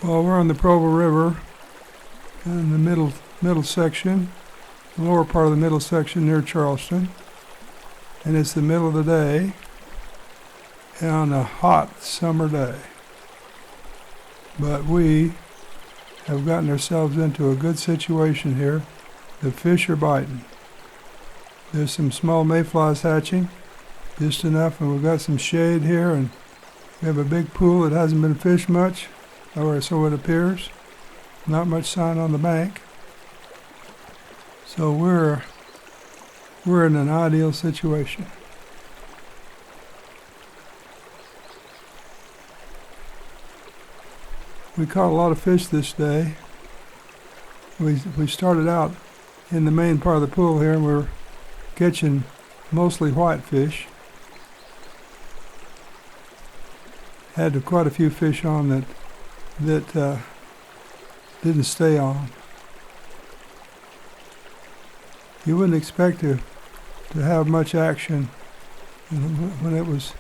Well, we're on the Provo River in the middle section, the lower part of the middle section near Charleston, and it's the middle of the day on a hot summer day. But we have gotten ourselves into a good situation here. The fish are biting. There's some small mayflies hatching, just enough, and we've got some shade here, and we have a big pool that hasn't been fished much, or so it appears. Not much sign on the bank. So we're in an ideal situation. We caught a lot of fish this day. We started out in the main part of the pool here, and we're catching mostly whitefish. Had quite a few fish on that didn't stay on. You wouldn't expect to have much action when it was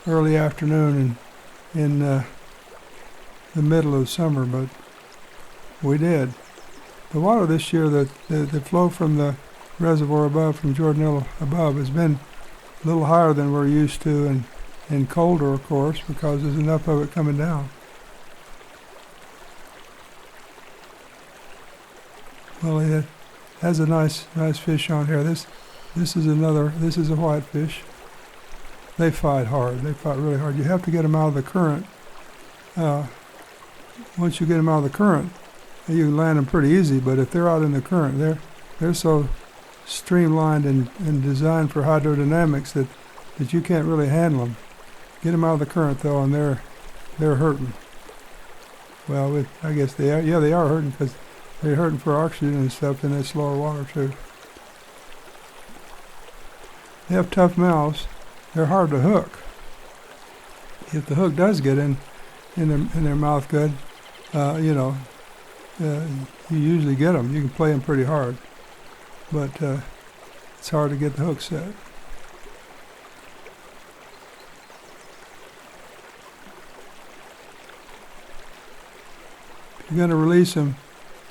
early afternoon in the middle of summer, but we did. The water this year, the flow from the reservoir above, from Jordan Hill above, has been a little higher than we're used to, and colder, of course, because there's enough of it coming down. Well, it has a nice fish on here. This is a whitefish. They fight hard. They fight really hard. You have to get them out of the current. Once you get them out of the current, you can land them pretty easy. But if they're out in the current, they're so streamlined and designed for hydrodynamics that you can't really handle them. Get them out of the current though, and they're hurting. Well, I guess they are. Yeah, they are hurting because they're hurting for oxygen and stuff in that slower water too. They have tough mouths. They're hard to hook. If the hook does get in their mouth good, you usually get them. You can play them pretty hard, but it's hard to get the hook set. If you're going to release them,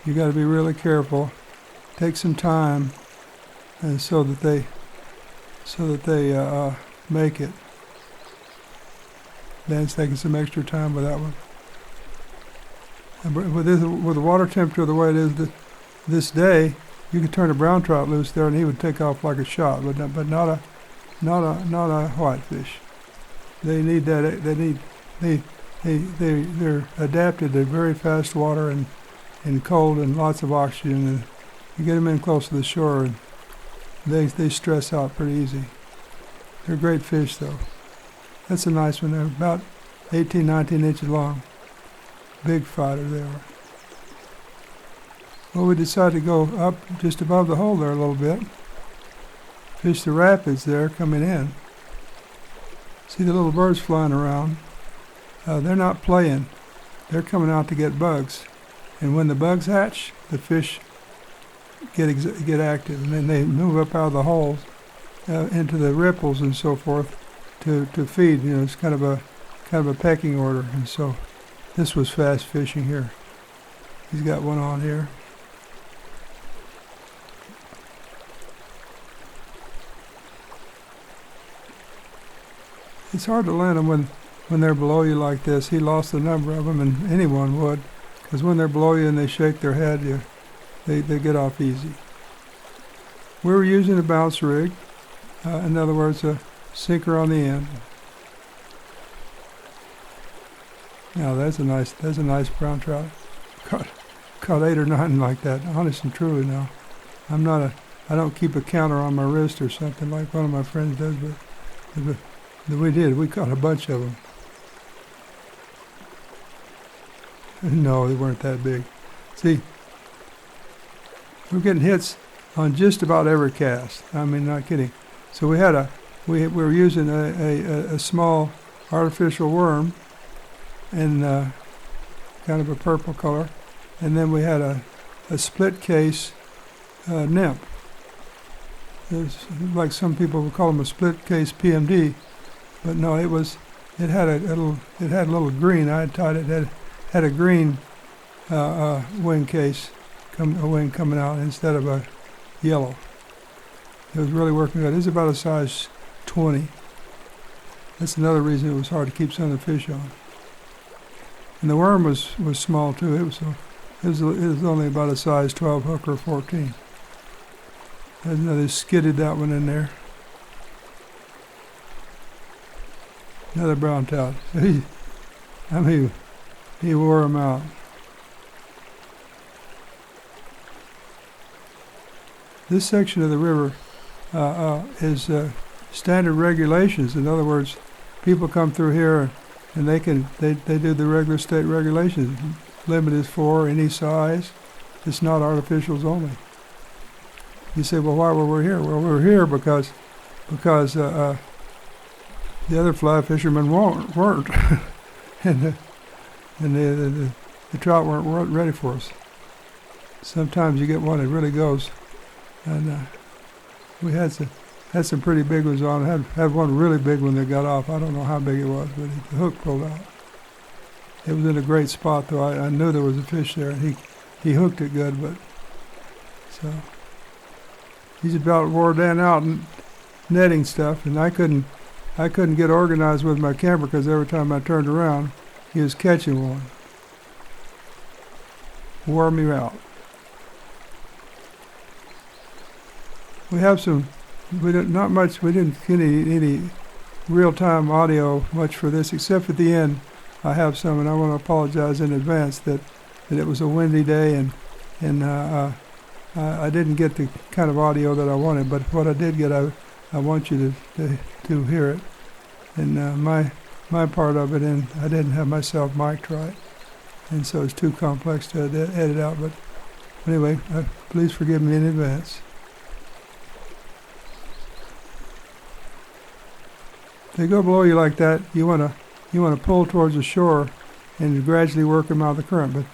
you got to be really careful. Take some time, and so that they make it. Dan's taking some extra time with that one. And with the water temperature the way it is this day, you could turn a brown trout loose there, and he would take off like a shot. But not a whitefish. They need that. They're adapted to very fast water and cold and lots of oxygen, and you get them in close to the shore, and they stress out pretty easy. They're great fish though. That's a nice one. They're about 18, 19 inches long. Big fighter they are. Well, we decided to go up just above the hole there a little bit. Fish the rapids there coming in. See the little birds flying around. They're not playing. They're coming out to get bugs. And when the bugs hatch, the fish get active, and then they move up out of the holes into the ripples and so forth to feed. It's kind of a pecking order. And so this was fast fishing here. He's got one on here. It's hard to land them when they're below you like this. He lost a number of them, and anyone would. Because when they're below you and they shake their head, they get off easy. We were using a bounce rig, in other words, a sinker on the end. Now that's a nice brown trout. Caught 8 or 9 like that, honest and truly. Now, I don't keep a counter on my wrist or something like one of my friends does, but we did. We caught a bunch of them. No, they weren't that big. See, we're getting hits on just about every cast. I mean, not kidding. So we were using a small artificial worm in kind of a purple color, and then we had a split case nymph. It's like some people would call them a split case PMD, but no, it had a little green. I had tied it. Had a green wing case, a wing coming out instead of a yellow. It was really working good. It's about a size 20. That's another reason it was hard to keep some of the fish on. And the worm was small too. It was only about a size 12 hook or 14. There's another skidded that one in there. Another brown trout. He wore him out. This section of the river is standard regulations. In other words, people come through here and they do the regular state regulations. Limit is 4, any size. It's not artificials only. You say, well, why were we here? Well, we're here because the other fly fishermen weren't, and the trout weren't ready for us. Sometimes you get one that really goes, and we had some pretty big ones on. Had one really big one that got off. I don't know how big it was, but the hook pulled out. It was in a great spot, though. I knew there was a fish there, and he hooked it good, but so he's about wore down out and netting stuff, and I couldn't get organized with my camera because every time I turned around, he was catching one. Wore me out. We have some. We didn't get any real-time audio much for this, except at the end. I have some, and I want to apologize in advance that it was a windy day, and I didn't get the kind of audio that I wanted. But what I did get, I want you to hear it. And my part of it, and I didn't have myself mic'd right, and so it's too complex to edit out. But anyway, please forgive me in advance. If they go below you like that, you want to pull towards the shore and gradually work them out of the current. But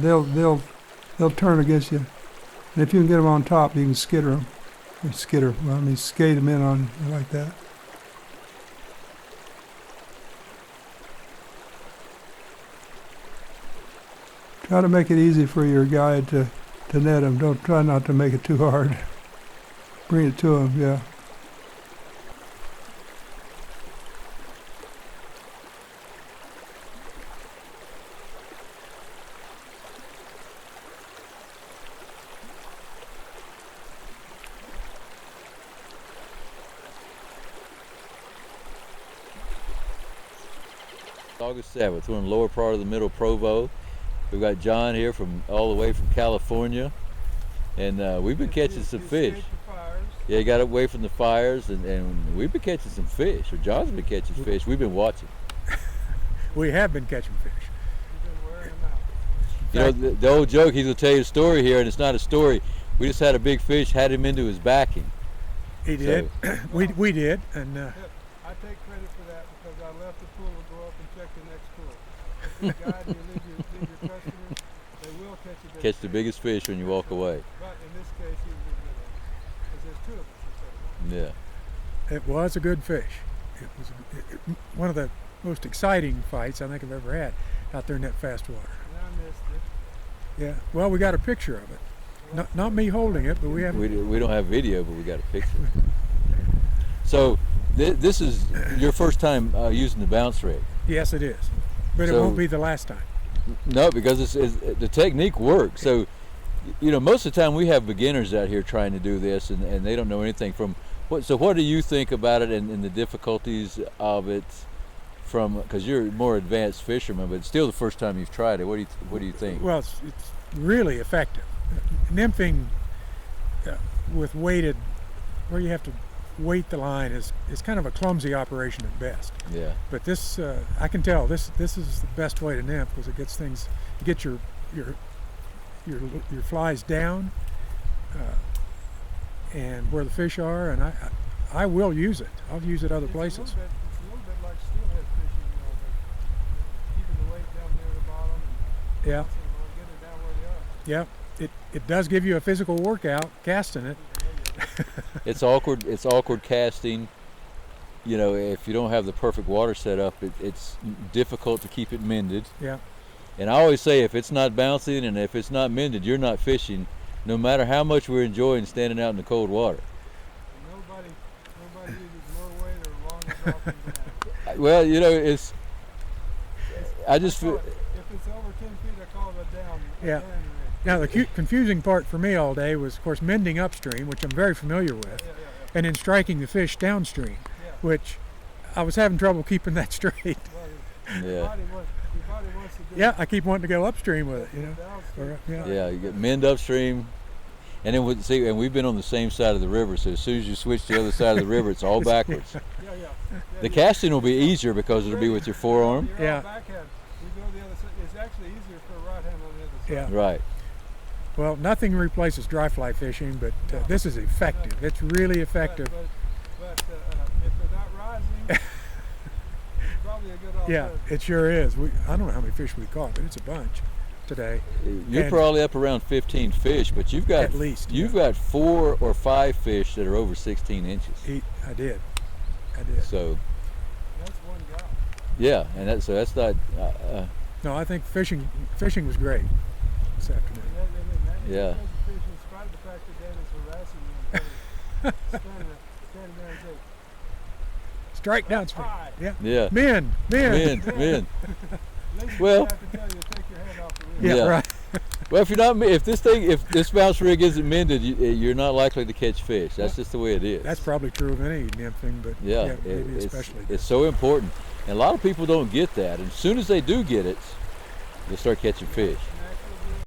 they'll turn against you. And if you can get them on top, you can skitter them. Or skate them in on like that. Try to make it easy for your guide to net them. Don't try not to make it too hard. Bring it to them, yeah. August 7th, we're in the lower part of the Middle Provo. We've got John here from all the way from California, and we've been catching some fish. Yeah, he got away from the fires, and we've been catching some fish. Or John's been catching fish. We've been watching. We have been catching fish. We've been wearing them out. You know, the old joke, he's going to tell you a story here, and it's not a story. We just had a big fish, had him into his backing. He did. So, we did, and I take credit for that because I left the pool to go up and check the next pool. If you guide and you leave your customers, they will catch the biggest fish when you walk away. But in this case, he was a good one because there's two of us. Yeah. it was a good fish. It was one of the most exciting fights I think I've ever had out there in that fast water. And I missed it. Yeah. Well, we got a picture of it. Not me holding it, but we have. We don't have video, but we got a picture. So this is your first time using the bounce rig. Yes, it is, but it won't be the last time. No, because the technique works. So, you know, most of the time we have beginners out here trying to do this, and they don't know anything from what. So, what do you think about it and the difficulties of it? Because you're a more advanced fisherman, but it's still the first time you've tried it. What do you think? Well, it's really effective. Nymphing with weighted, where you have to weight the line is kind of a clumsy operation at best. Yeah. But this, I can tell this is the best way to nymph because it gets things, you get your flies down and where the fish are, and I will use it. I'll use it other places. It's a little bit like steelhead fishing, you know, but keeping the weight down near the bottom and Yeah. getting it down where they are. Yeah. It does give you a physical workout casting it. It's awkward. It's awkward casting. You know, if you don't have the perfect water set up, it's difficult to keep it mended. Yeah. And I always say, if it's not bouncing and if it's not mended, you're not fishing, no matter how much we're enjoying standing out in the cold water. Nobody uses more weight or longer drop than that. Well, you know, it's. I just If feel. it's over 10 feet, I call it a down. Yeah. A down rig. Now the confusing part for me all day was, of course, mending upstream, which I'm very familiar with, Yeah. and then striking the fish downstream, Yeah. which I was having trouble keeping that straight. Well, your Yeah. body wants to do Yeah, I keep wanting to go upstream with it, you know. downstream. Yeah. Yeah, you get mend upstream, and then and we've been on the same side of the river. So as soon as you switch to the other side of the river, it's all backwards. The casting will be easier because it'll be with your forearm. You're Yeah. on backhand. You go the other side. It's actually easier for a right hand on the other side. Yeah. Right. Well, nothing replaces dry fly fishing, but this is effective. It's really effective. But if they're not rising, it's probably a good Yeah, alternative. it sure is. I don't know how many fish we caught, but it's a bunch today. You're And- probably up around 15 fish, but you've got At least, you've got 4 or 5 fish that are over 16 inches. I did. So That's one guy. yeah, and that's not. No, I think fishing was great this afternoon. Yeah. Fish, in spite of the fact that Dan is harassing you, standing there and saying, Strike downstream. "Hi." Yeah. Yeah. Men. Men. At least Well- you have to tell you to take your hand off the rim. Yeah, Yeah. right. Well, if this bounce rig isn't mended, you're not likely to catch fish. That's just the way it is. That's probably true of any nymphing, but Yeah, maybe it's especially. it's so important, and a lot of people don't get that. And as soon as they do get it, they start catching fish.